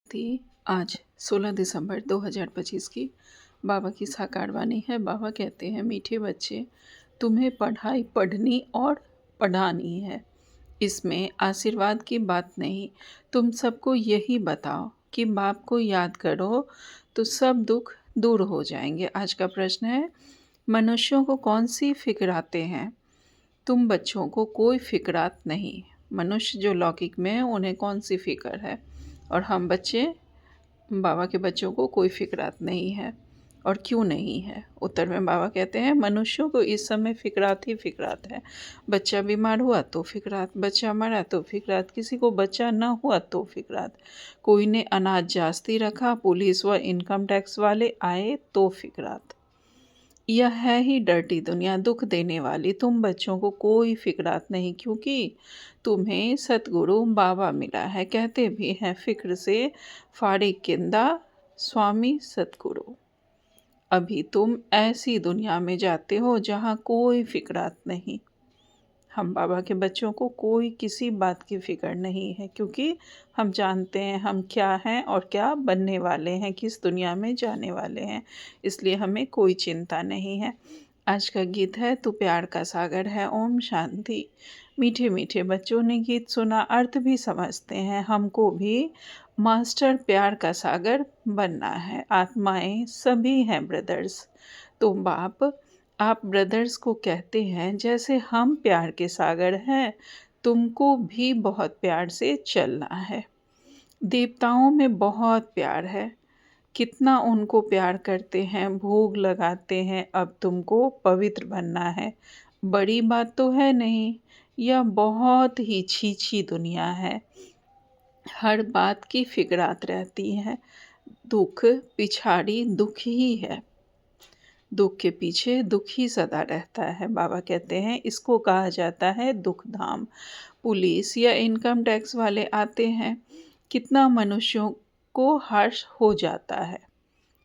थी। आज 16 दिसंबर 2025 की बाबा की साकार वाणी है। बाबा कहते हैं, मीठे बच्चे, तुम्हें पढ़ाई पढ़नी और पढ़ानी है। इसमें आशीर्वाद की बात नहीं। तुम सबको यही बताओ कि बाप को याद करो तो सब दुख दूर हो जाएंगे। आज का प्रश्न है, मनुष्यों को कौन सी फिक्राते हैं? तुम बच्चों को कोई फिक्रात नहीं। मनुष्य जो लौकिक में है उन्हें कौन सी फिक्र है, और हम बच्चे, बाबा के बच्चों को कोई फिक्रात नहीं है। और क्यों नहीं है? उत्तर में बाबा कहते हैं, मनुष्यों को इस समय फिक्रात ही फिक्रात है। बच्चा बीमार हुआ तो फिक्रात, बच्चा मरा तो फिक्रात, किसी को बच्चा न हुआ तो फिक्रात, कोई ने अनाज जास्ती रखा, पुलिस व इनकम टैक्स वाले आए तो फिक्रात। यह है ही डर्टी दुनिया, दुख देने वाली। तुम बच्चों को कोई फिक्रात नहीं, क्योंकि तुम्हें सतगुरु बाबा मिला है। कहते भी हैं, फिक्र से फारिग किंदा स्वामी सतगुरु। अभी तुम ऐसी दुनिया में जाते हो जहाँ कोई फिक्रात नहीं। हम बाबा के बच्चों को कोई किसी बात की फ़िक्र नहीं है, क्योंकि हम जानते हैं हम क्या हैं और क्या बनने वाले हैं, किस दुनिया में जाने वाले हैं। इसलिए हमें कोई चिंता नहीं है। आज का गीत है, तू प्यार का सागर है। ओम शांति। मीठे मीठे बच्चों ने गीत सुना, अर्थ भी समझते हैं। हमको भी मास्टर प्यार का सागर बनना है। आत्माएं सभी हैं ब्रदर्स। तो बाप, आप ब्रदर्स को कहते हैं, जैसे हम प्यार के सागर हैं, तुमको भी बहुत प्यार से चलना है। देवताओं में बहुत प्यार है। कितना उनको प्यार करते हैं, भोग लगाते हैं। अब तुमको पवित्र बनना है। बड़ी बात तो है नहीं, यह बहुत ही छी दुनिया है। हर बात की फिक्रात रहती है। दुख पिछाड़ी दुख ही है। दुख के पीछे दुख ही सदा रहता है। बाबा कहते हैं, इसको कहा जाता है दुख धाम। पुलिस या इनकम टैक्स वाले आते हैं, कितना मनुष्यों को हर्ष हो जाता है।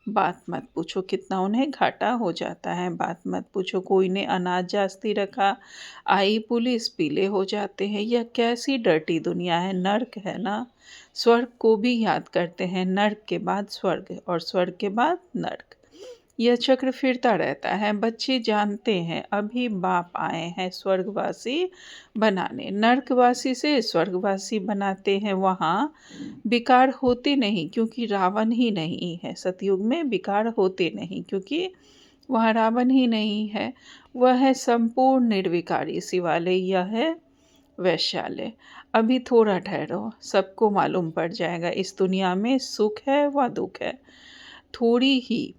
बात मत पूछो कितना उन्हें घाटा हो जाता है। बात मत पूछो, कोई ने अनाज जास्ती रखा, आई पुलिस, पीले हो जाते हैं। यह कैसी डर्टी दुनिया है, नर्क है ना। स्वर्ग को भी याद करते हैं, नर्क के बाद स्वर्ग और स्वर्ग के बाद नर्क। यह चक्र फिरता रहता है। बच्चे जानते हैं, अभी बाप आए हैं स्वर्गवासी बनाने। नर्कवासी से स्वर्गवासी बनाते हैं। वहाँ विकार होते नहीं, क्योंकि रावण ही नहीं है। सतयुग में विकार होते नहीं, क्योंकि वहाँ रावण ही नहीं है। वह है संपूर्ण निर्विकारी शिवालय, यह है वैश्यालय। अभी थोड़ा ठहरो, सबको मालूम पड़ जाएगा। इस दुनिया में सुख है व दुख है। थोड़ी ही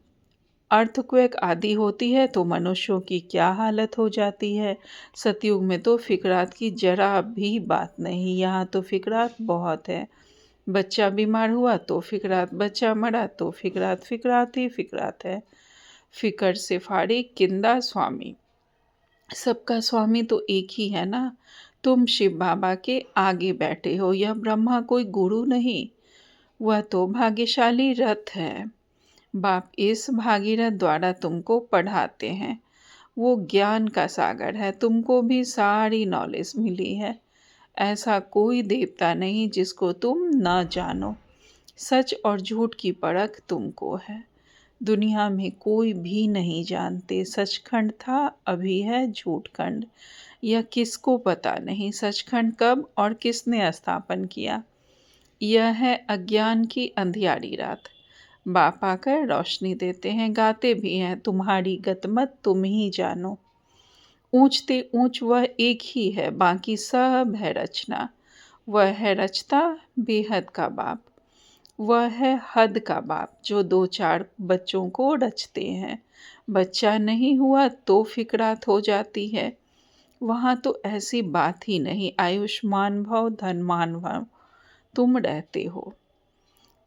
अर्थक्वेक आदि होती है तो मनुष्यों की क्या हालत हो जाती है। सतयुग में तो फिक्रात की जरा भी बात नहीं, यहाँ तो फिक्रात बहुत है। बच्चा बीमार हुआ तो फिक्रात, बच्चा मरा तो फिक्रात, फिक्रात ही फिक्रात है। फिक्र से फारिग किंदा स्वामी। सबका स्वामी तो एक ही है ना। तुम शिव बाबा के आगे बैठे हो। यह ब्रह्मा कोई गुरु नहीं, वह तो भाग्यशाली रथ है। बाप इस भागीरथ द्वारा तुमको पढ़ाते हैं। वो ज्ञान का सागर है, तुमको भी सारी नॉलेज मिली है। ऐसा कोई देवता नहीं जिसको तुम न जानो। सच और झूठ की परख तुमको है। दुनिया में कोई भी नहीं जानते। सचखंड था, अभी है झूठखंड। यह किसको पता नहीं, सचखंड कब और किसने स्थापन किया। यह है अज्ञान की अंधियारी रात। बाप आकर रोशनी देते हैं, गाते भी हैं, तुम्हारी गतमत तुम ही जानो। ऊंचते ऊंच वह एक ही है, बाकी सब है रचना। वह है रचता बेहद का बाप। वह है हद का बाप, जो दो चार बच्चों को रचते हैं। बच्चा नहीं हुआ तो फिक्रात हो जाती है। वहाँ तो ऐसी बात ही नहीं। आयुष्मान भव, धनवान भव, तुम रहते हो।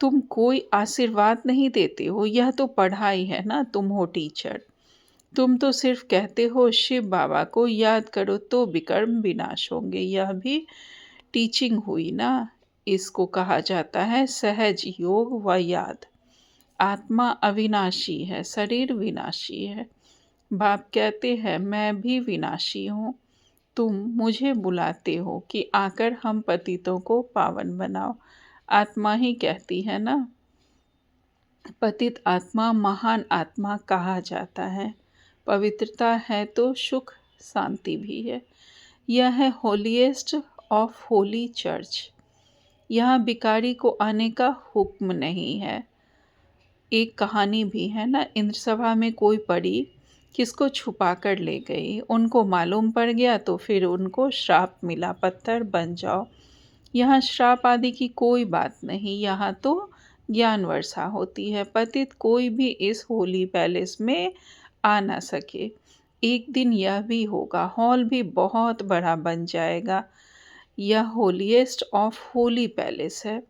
तुम कोई आशीर्वाद नहीं देते हो, यह तो पढ़ाई है ना। तुम हो टीचर। तुम तो सिर्फ कहते हो, शिव बाबा को याद करो तो विकर्म विनाश होंगे। यह भी टीचिंग हुई ना। इसको कहा जाता है सहज योग व याद। आत्मा अविनाशी है, शरीर विनाशी है। बाप कहते हैं, मैं भी विनाशी हूँ। तुम मुझे बुलाते हो कि आकर हम पतितों को पावन बनाओ। आत्मा ही कहती है ना, पतित आत्मा महान आत्मा कहा जाता है। पवित्रता है तो सुख शांति भी है। यह है होलीएस्ट ऑफ होली चर्च। यहाँ भिखारी को आने का हुक्म नहीं है। एक कहानी भी है ना, इंद्र सभा में कोई परी किसको छुपा कर ले गई, उनको मालूम पड़ गया तो फिर उनको श्राप मिला, पत्थर बन जाओ। यहाँ श्राप आदि की कोई बात नहीं, यहाँ तो ज्ञान वर्षा होती है। पतित कोई भी इस होली पैलेस में आ ना सके। एक दिन यह भी होगा, हॉल भी बहुत बड़ा बन जाएगा। यह होलीएस्ट ऑफ होली पैलेस है।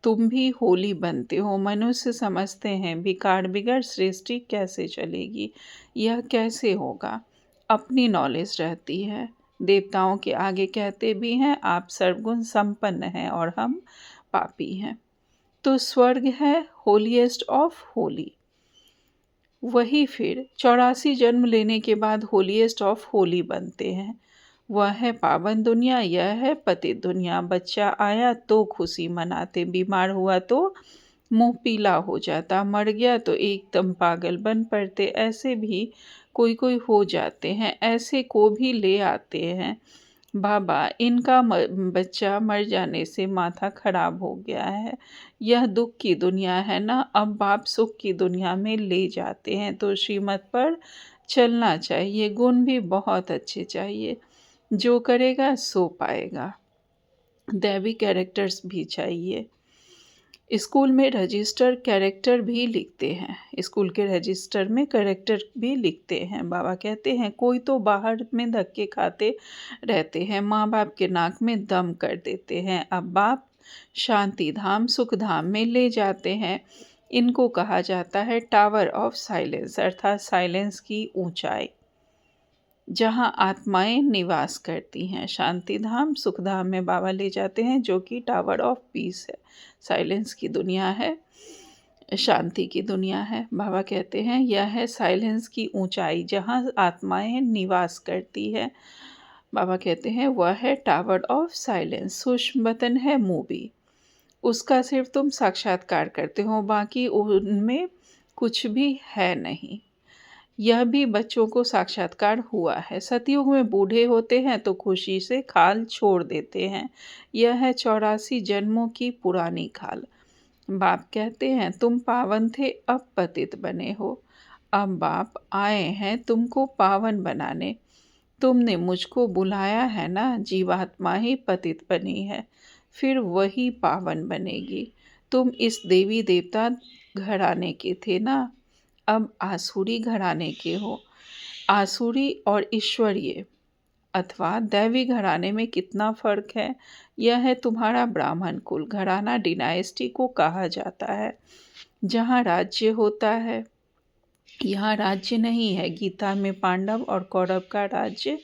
तुम भी होली बनते हो। मनुष्य समझते हैं भिखार बिगर सृष्टि कैसे चलेगी, यह कैसे होगा। अपनी नॉलेज रहती है। देवताओं के आगे कहते भी हैं आप सर्वगुण संपन्न हैं और हम पापी हैं। तो स्वर्ग है होलीएस्ट ऑफ होली। वही फिर 84 जन्म लेने के बाद होलीएस्ट ऑफ होली बनते हैं। वह है पावन दुनिया, यह है पतित दुनिया। बच्चा आया तो खुशी मनाते, बीमार हुआ तो मुंह पीला हो जाता, मर गया तो एकदम पागल बन पड़ते। ऐसे भी कोई कोई हो जाते हैं, ऐसे को भी ले आते हैं। बाबा इनका बच्चा मर जाने से माथा खराब हो गया है, यह दुख की दुनिया है ना, अब बाप सुख की दुनिया में ले जाते हैं। तो श्रीमत पर चलना चाहिए, गुण भी बहुत अच्छे चाहिए, जो करेगा सो पाएगा। दैवी कैरेक्टर्स भी चाहिए। स्कूल में रजिस्टर कैरेक्टर भी लिखते हैं, स्कूल के रजिस्टर में कैरेक्टर भी लिखते हैं। बाबा कहते हैं कोई तो बाहर में धक्के खाते रहते हैं, माँ बाप के नाक में दम कर देते हैं, अब बाप शांति धाम सुख धाम में ले जाते हैं। इनको कहा जाता है टावर ऑफ साइलेंस, अर्थात साइलेंस की ऊंचाई, जहाँ आत्माएं निवास करती हैं। शांति धाम सुख धाम में बाबा ले जाते हैं, जो कि टावर ऑफ पीस है, साइलेंस की दुनिया है, शांति की दुनिया है। बाबा कहते हैं यह है साइलेंस की ऊंचाई, जहाँ आत्माएं निवास करती है। बाबा कहते हैं वह है टावर ऑफ साइलेंस। सूक्ष्म वतन है मूवी, उसका सिर्फ तुम साक्षात्कार करते हो, बाकी उनमें कुछ भी है नहीं। यह भी बच्चों को साक्षात्कार हुआ है। सतयुग में बूढ़े होते हैं तो खुशी से खाल छोड़ देते हैं, यह है 84 जन्मों की पुरानी खाल। बाप कहते हैं तुम पावन थे अब पतित बने हो, अब बाप आए हैं तुमको पावन बनाने। तुमने मुझको बुलाया है ना, जीवात्मा ही पतित बनी है, फिर वही पावन बनेगी। तुम इस देवी देवता घराने के थे ना, अब आसुरी घराने के हो। आसुरी और ईश्वरीय अथवा दैवी घराने में कितना फर्क है। यह है तुम्हारा ब्राह्मण कुल घराना, डिनाइस्टी को कहा जाता है, जहाँ राज्य होता है। यहाँ राज्य नहीं है। गीता में पांडव और कौरव का राज्य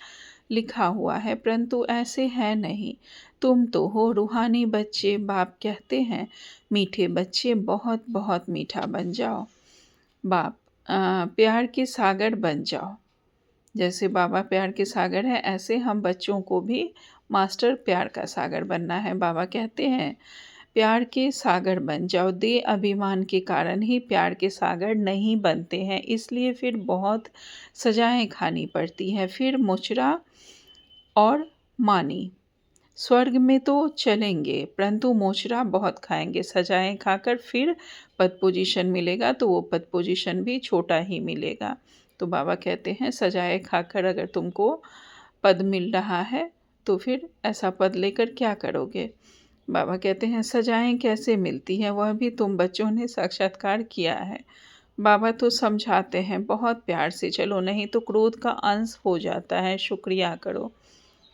लिखा हुआ है, परंतु ऐसे है नहीं। तुम तो हो रूहानी बच्चे। बाप कहते हैं मीठे बच्चे बहुत बहुत मीठा बन जाओ। बाप प्यार के सागर बन जाओ। जैसे बाबा प्यार के सागर है, ऐसे हम बच्चों को भी मास्टर प्यार का सागर बनना है। बाबा कहते हैं प्यार के सागर बन जाओ। दे अभिमान के कारण ही प्यार के सागर नहीं बनते हैं, इसलिए फिर बहुत सजाएं खानी पड़ती हैं, फिर मुचरा और मानी। स्वर्ग में तो चलेंगे परंतु मोचरा बहुत खाएंगे, सजाएं खाकर फिर पद पोजीशन मिलेगा तो वो पद पोजीशन भी छोटा ही मिलेगा। तो बाबा कहते हैं सजाए खाकर अगर तुमको पद मिल रहा है तो फिर ऐसा पद लेकर क्या करोगे। बाबा कहते हैं सजाएं कैसे मिलती हैं, वह भी तुम बच्चों ने साक्षात्कार किया है। बाबा तो समझाते हैं बहुत प्यार से चलो, नहीं तो क्रोध का अंश हो जाता है, शुक्रिया करो।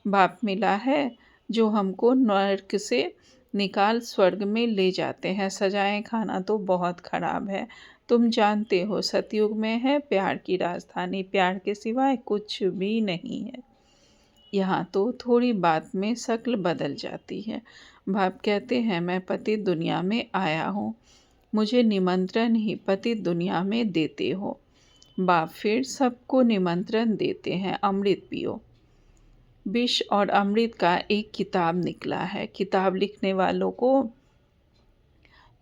बाप मिला है जो हमको नर्क से निकाल स्वर्ग में ले जाते हैं। सजाएं खाना तो बहुत खराब है, तुम जानते हो सतयुग में है प्यार की राजधानी, प्यार के सिवाय कुछ भी नहीं है। यहाँ तो थोड़ी बात में शक्ल बदल जाती है। बाप कहते हैं मैं पतित दुनिया में आया हूँ, मुझे निमंत्रण ही पतित दुनिया में देते हो। बाप फिर सबको निमंत्रण देते हैं अमृत पियो। विष और अमृत का एक किताब निकला है। किताब लिखने वालों को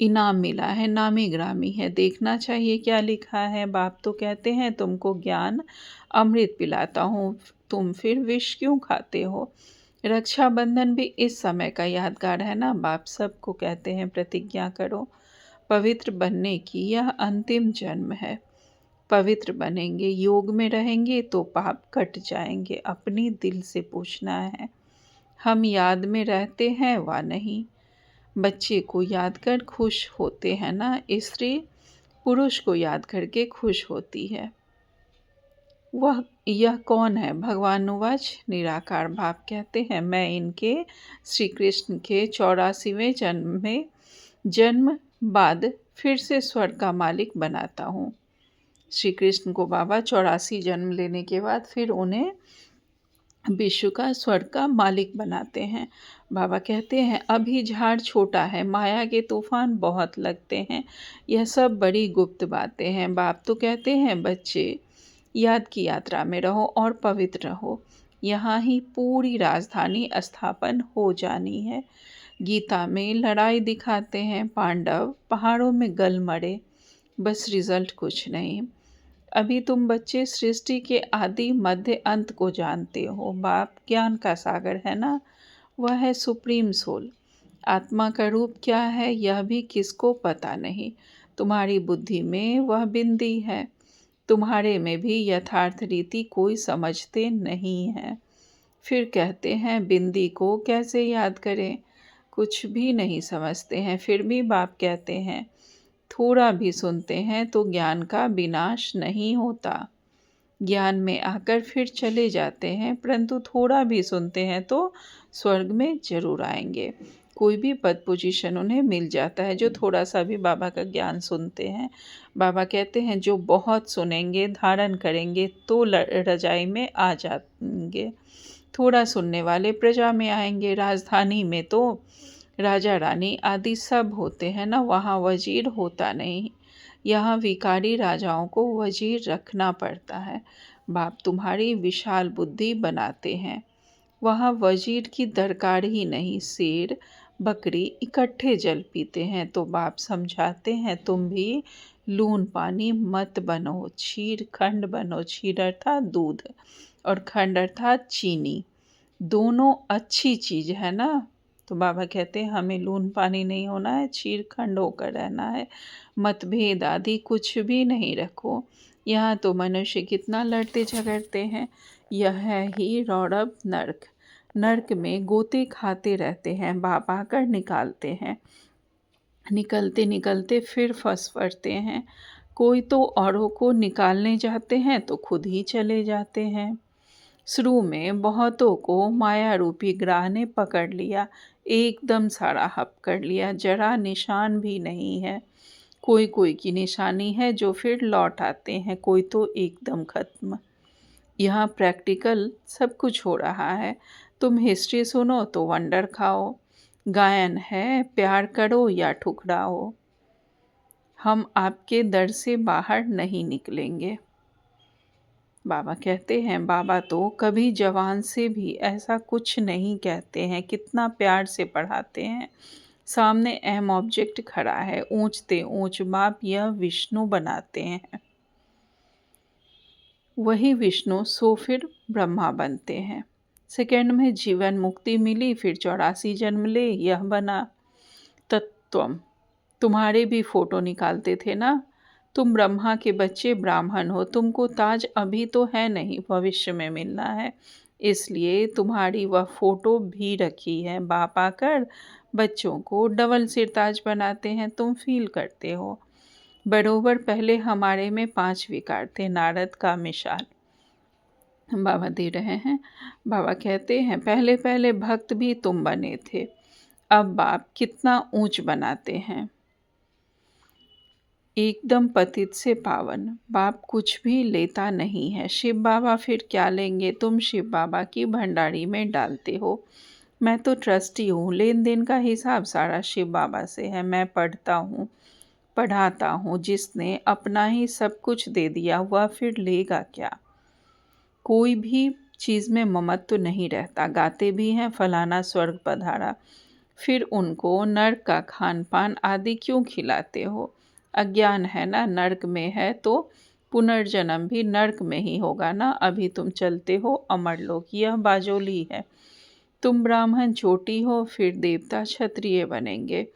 इनाम मिला है, नामी ग्रामी है, देखना चाहिए क्या लिखा है। बाप तो कहते हैं तुमको ज्ञान अमृत पिलाता हूँ, तुम फिर विष क्यों खाते हो। रक्षाबंधन भी इस समय का यादगार है ना। बाप सबको कहते हैं प्रतिज्ञा करो, पवित्र बनने की यह अंतिम जन्म है। पवित्र बनेंगे, योग में रहेंगे तो पाप कट जाएंगे। अपनी दिल से पूछना है, हम याद में रहते हैं व नहीं। बच्चे को याद कर खुश होते हैं ना, स्त्री पुरुष को याद करके खुश होती है। यह कौन है। भगवान उवाच, निराकार बाप कहते हैं मैं इनके श्री कृष्ण के 84वें जन्म बाद फिर से स्वर्ग का मालिक बनाता हूँ। श्री कृष्ण को बाबा 84 जन्म लेने के बाद फिर उन्हें विश्व का स्वर्ग का मालिक बनाते हैं। बाबा कहते हैं अभी झाड़ छोटा है, माया के तूफान बहुत लगते हैं, यह सब बड़ी गुप्त बातें हैं। बाप तो कहते हैं बच्चे याद की यात्रा में रहो और पवित्र रहो, यहाँ ही पूरी राजधानी स्थापन हो जानी है। गीता में लड़ाई दिखाते हैं, पांडव पहाड़ों में गल मरे, बस रिजल्ट कुछ नहीं। अभी तुम बच्चे सृष्टि के आदि मध्य अंत को जानते हो। बाप ज्ञान का सागर है ना, वह है सुप्रीम सोल। आत्मा का रूप क्या है यह भी किसको पता नहीं। तुम्हारी बुद्धि में वह बिंदी है, तुम्हारे में भी यथार्थ रीति कोई समझते नहीं है। फिर कहते हैं बिंदी को कैसे याद करें, कुछ भी नहीं समझते हैं। फिर भी बाप कहते हैं थोड़ा भी सुनते हैं तो ज्ञान का विनाश नहीं होता। ज्ञान में आकर फिर चले जाते हैं, परंतु थोड़ा भी सुनते हैं तो स्वर्ग में जरूर आएंगे। कोई भी पद पोजीशन उन्हें मिल जाता है जो थोड़ा सा भी बाबा का ज्ञान सुनते हैं। बाबा कहते हैं जो बहुत सुनेंगे, धारण करेंगे तो रजाई में आ जाएंगे। थोड़ा सुनने वाले प्रजा में आएंगे। राजधानी में तो राजा रानी आदि सब होते हैं ना, वहाँ वजीर होता नहीं। यहाँ विकारी राजाओं को वजीर रखना पड़ता है। बाप तुम्हारी विशाल बुद्धि बनाते हैं, वहाँ वजीर की दरकार ही नहीं। शेर बकरी इकट्ठे जल पीते हैं तो बाप समझाते हैं तुम भी लून पानी मत बनो, क्षीर खंड बनो। क्षीर अर्थात दूध और खंड अर्थात चीनी, दोनों अच्छी चीज़ है ना। तो बाबा कहते हैं हमें लून पानी नहीं होना है, क्षीर खंड होकर रहना है। मतभेद आदि कुछ भी नहीं रखो। यहाँ तो मनुष्य कितना लड़ते झगड़ते हैं। यह है ही रौरव नर्क। नर्क में गोते खाते रहते हैं, बाप आकर निकालते हैं। निकलते निकलते फिर फंस पड़ते हैं। कोई तो औरों को निकालने जाते हैं तो खुद ही चले जाते हैं। शुरू में बहुतों को माया रूपी ग्राह ने पकड़ लिया, एकदम सारा हप कर लिया, जरा निशान भी नहीं है। कोई कोई की निशानी है जो फिर लौट आते हैं, कोई तो एकदम खत्म। यहाँ प्रैक्टिकल सब कुछ हो रहा है। तुम हिस्ट्री सुनो तो वंडर खाओ। गायन है प्यार करो या ठुकराओ, हम आपके दर से बाहर नहीं निकलेंगे। बाबा कहते हैं बाबा तो कभी जवान से भी ऐसा कुछ नहीं कहते हैं, कितना प्यार से पढ़ाते हैं। सामने अहम ऑब्जेक्ट खड़ा है, ऊंचते ऊंच बाप यह विष्णु बनाते हैं, वही विष्णु सो फिर ब्रह्मा बनते हैं। सेकंड में जीवन मुक्ति मिली, फिर 84 जन्म ले यह बना। तत्वम तुम्हारे भी फोटो निकालते थे ना, तुम ब्रह्मा के बच्चे ब्राह्मण हो, तुमको ताज अभी तो है नहीं, भविष्य में मिलना है, इसलिए तुम्हारी वह फोटो भी रखी है। बाप आकर बच्चों को डबल सिर ताज बनाते हैं, तुम फील करते हो। बरोबर पहले हमारे में 5 विकार थे, नारद का मिसाल बाबा दे रहे हैं। बाबा कहते हैं पहले पहले भक्त भी तुम बने थे, अब बाप कितना ऊंच बनाते हैं, एकदम पतित से पावन। बाप कुछ भी लेता नहीं है। शिव बाबा फिर क्या लेंगे, तुम शिव बाबा की भंडारी में डालते हो। मैं तो ट्रस्टी हूँ, लेन देन का हिसाब सारा शिव बाबा से है। मैं पढ़ता हूँ पढ़ाता हूँ, जिसने अपना ही सब कुछ दे दिया वह फिर लेगा क्या। कोई भी चीज़ में ममत्व नहीं रहता। गाते भी हैं फलाना स्वर्ग पधारा, फिर उनको नर्क का खान पान आदि क्यों खिलाते हो? अज्ञान है ना, नर्क में है तो पुनर्जन्म भी नर्क में ही होगा ना। अभी तुम चलते हो अमरलोक, यह बाजोली है। तुम ब्राह्मण चोटी हो, फिर देवता क्षत्रिय बनेंगे।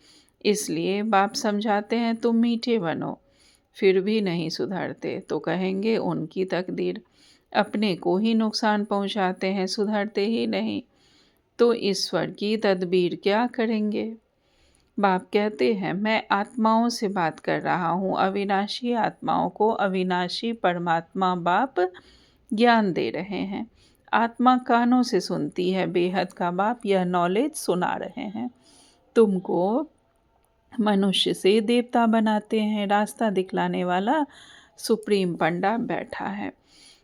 इसलिए बाप समझाते हैं तुम मीठे बनो। फिर भी नहीं सुधरते तो कहेंगे उनकी तकदीर। अपने को ही नुकसान पहुंचाते हैं, सुधरते ही नहीं तो ईश्वर की तदबीर क्या करेंगे? बाप कहते हैं मैं आत्माओं से बात कर रहा हूँ, अविनाशी आत्माओं को अविनाशी परमात्मा बाप ज्ञान दे रहे हैं। आत्मा कानों से सुनती है, बेहद का बाप यह नॉलेज सुना रहे हैं। तुमको मनुष्य से देवता बनाते हैं, रास्ता दिखलाने वाला सुप्रीम पंडा बैठा है।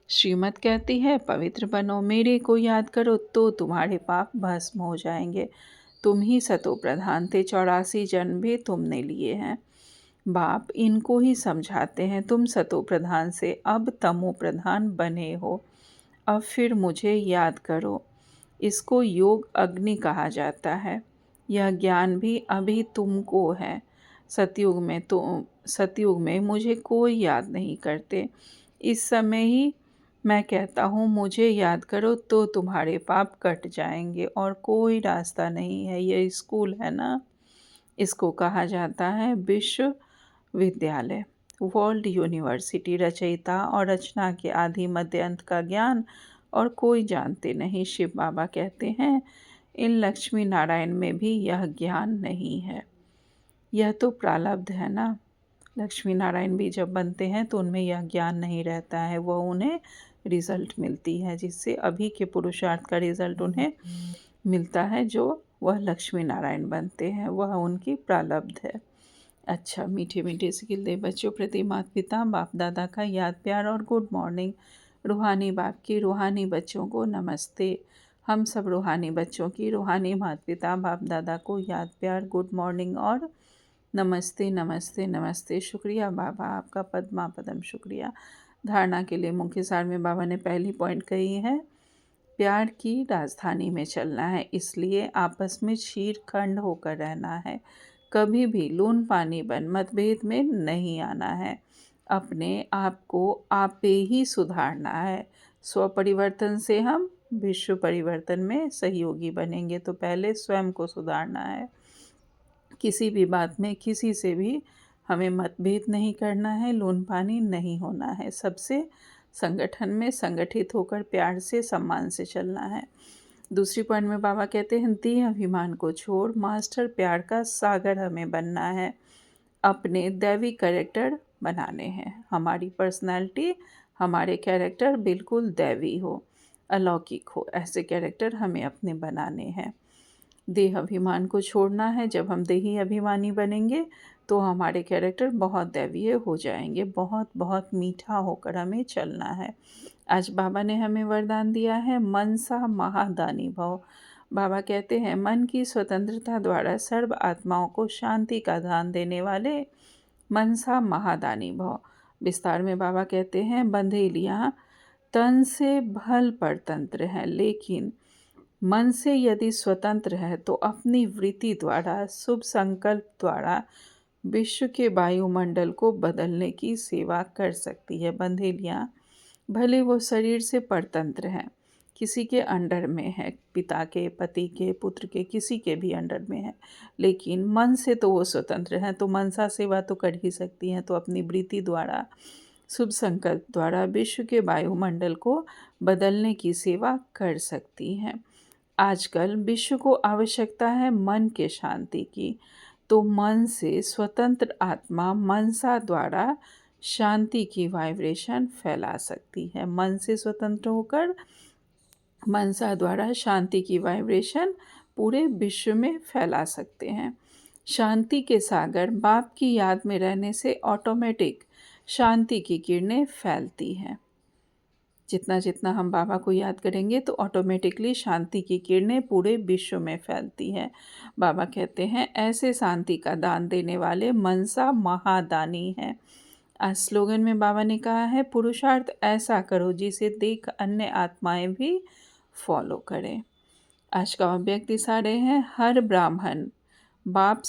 श्रीमत कहती है पवित्र बनो, मेरे को याद करो तो तुम्हारे पाप भस्म हो जाएंगे। तुम ही सतो प्रधान थे, 84 जन्म भी तुमने लिए हैं। बाप इनको ही समझाते हैं तुम सतो प्रधान से अब तमो प्रधान बने हो। अब फिर मुझे याद करो। इसको योग अग्नि कहा जाता है। यह ज्ञान भी अभी तुमको है। सतयुग में मुझे कोई याद नहीं करते। इस समय ही मैं कहता हूँ मुझे याद करो तो तुम्हारे पाप कट जाएंगे और कोई रास्ता नहीं है। यह स्कूल है ना, इसको कहा जाता है विश्वविद्यालय, वर्ल्ड यूनिवर्सिटी। रचयिता और रचना के आदि मध्य अंत का ज्ञान और कोई जानते नहीं। शिव बाबा कहते हैं इन लक्ष्मी नारायण में भी यह ज्ञान नहीं है। यह तो प्रारब्ध है ना। लक्ष्मी नारायण भी जब बनते हैं तो उनमें यह ज्ञान नहीं रहता है, वह उन्हें रिजल्ट मिलती है, जिससे अभी के पुरुषार्थ का रिजल्ट उन्हें मिलता है। जो वह लक्ष्मी नारायण बनते हैं वह उनकी प्रारब्ध है। अच्छा, मीठे मीठे सिकिल दे बच्चों प्रति माता पिता बाप दादा का याद प्यार और गुड मॉर्निंग। रूहानी बाप की रूहानी बच्चों को नमस्ते। हम सब रूहानी बच्चों की रूहानी माता पिता बाप दादा को याद प्यार, गुड मॉर्निंग और नमस्ते नमस्ते नमस्ते। शुक्रिया बाबा, आपका पद्मा पदम शुक्रिया। धारणा के लिए मुख्य सार में बाबा ने पहली पॉइंट कही है प्यार की राजधानी में चलना है, इसलिए आपस में शीरखंड होकर रहना है। कभी भी लून पानी बन मतभेद में नहीं आना है। अपने आप को आपे ही सुधारना है। स्व परिवर्तन से हम विश्व परिवर्तन में सहयोगी बनेंगे, तो पहले स्वयं को सुधारना है। किसी भी बात में किसी से भी हमें मतभेद नहीं करना है, लून पानी नहीं होना है। सबसे संगठन में संगठित होकर प्यार से सम्मान से चलना है। दूसरी पॉइंट में बाबा कहते हैं देह अभिमान को छोड़ मास्टर प्यार का सागर हमें बनना है। अपने दैवी कैरेक्टर बनाने हैं। हमारी पर्सनालिटी, हमारे कैरेक्टर बिल्कुल दैवी हो, अलौकिक हो, ऐसे कैरेक्टर हमें अपने बनाने हैं। देह अभिमान को छोड़ना है। जब हम देही अभिमानी बनेंगे तो हमारे कैरेक्टर बहुत दैवीय हो जाएंगे। बहुत बहुत मीठा होकर हमें चलना है। आज बाबा ने हमें वरदान दिया है मनसा महादानी भव। बाबा कहते हैं मन की स्वतंत्रता द्वारा सर्व आत्माओं को शांति का दान देने वाले मनसा महादानी भव। विस्तार में बाबा कहते हैं बंधेलियाँ तन से भल परतंत्र हैं, लेकिन मन से यदि स्वतंत्र है तो अपनी वृत्ति द्वारा, शुभ संकल्प द्वारा विश्व के वायुमंडल को बदलने की सेवा कर सकती है। बंधेलियाँ भले वो शरीर से परतंत्र हैं, किसी के अंडर में है, पिता के, पति के, पुत्र के, किसी के भी अंडर में है, लेकिन मन से तो वो स्वतंत्र हैं, तो मनसा सेवा तो कर ही सकती हैं। तो अपनी वृत्ति द्वारा, शुभ संकल्प द्वारा विश्व के वायुमंडल को बदलने की सेवा कर सकती हैं। आजकल विश्व को आवश्यकता है मन के शांति की, तो मन से स्वतंत्र आत्मा मनसा द्वारा शांति की वाइब्रेशन फैला सकती है। मन से स्वतंत्र होकर मनसा द्वारा शांति की वाइब्रेशन पूरे विश्व में फैला सकते हैं। शांति के सागर बाप की याद में रहने से ऑटोमेटिक शांति की किरणें फैलती हैं। जितना जितना हम बाबा को याद करेंगे तो ऑटोमेटिकली शांति की किरणें पूरे विश्व में फैलती हैं। बाबा कहते हैं ऐसे शांति का दान देने वाले मनसा महादानी हैं। आज स्लोगन में बाबा ने कहा है पुरुषार्थ ऐसा करो जिसे देख अन्य आत्माएं भी फॉलो करें। आज का व्यक्ति सारे हैं हर ब्राह्मण बाप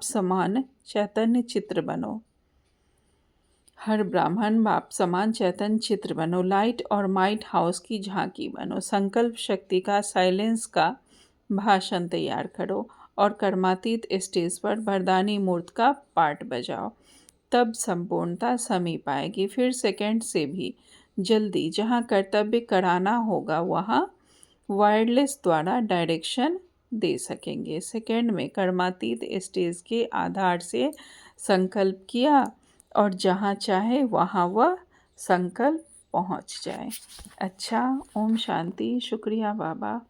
समान चैतन्य चित्र बनो। हर ब्राह्मण बाप समान चैतन्य चित्र बनो। लाइट और माइट हाउस की झांकी बनो। संकल्प शक्ति का साइलेंस का भाषण तैयार करो और कर्मातीत स्टेज पर वरदानी मूर्त का पार्ट बजाओ। तब संपूर्णता समीप आएगी। फिर सेकंड से भी जल्दी जहाँ कर्तव्य कराना होगा वहाँ वायरलेस द्वारा डायरेक्शन दे सकेंगे। सेकंड में कर्मातीत स्टेज के आधार से संकल्प किया और जहाँ चाहे वहाँ वह संकल्प पहुँच जाए। अच्छा, ओम शांति। शुक्रिया बाबा।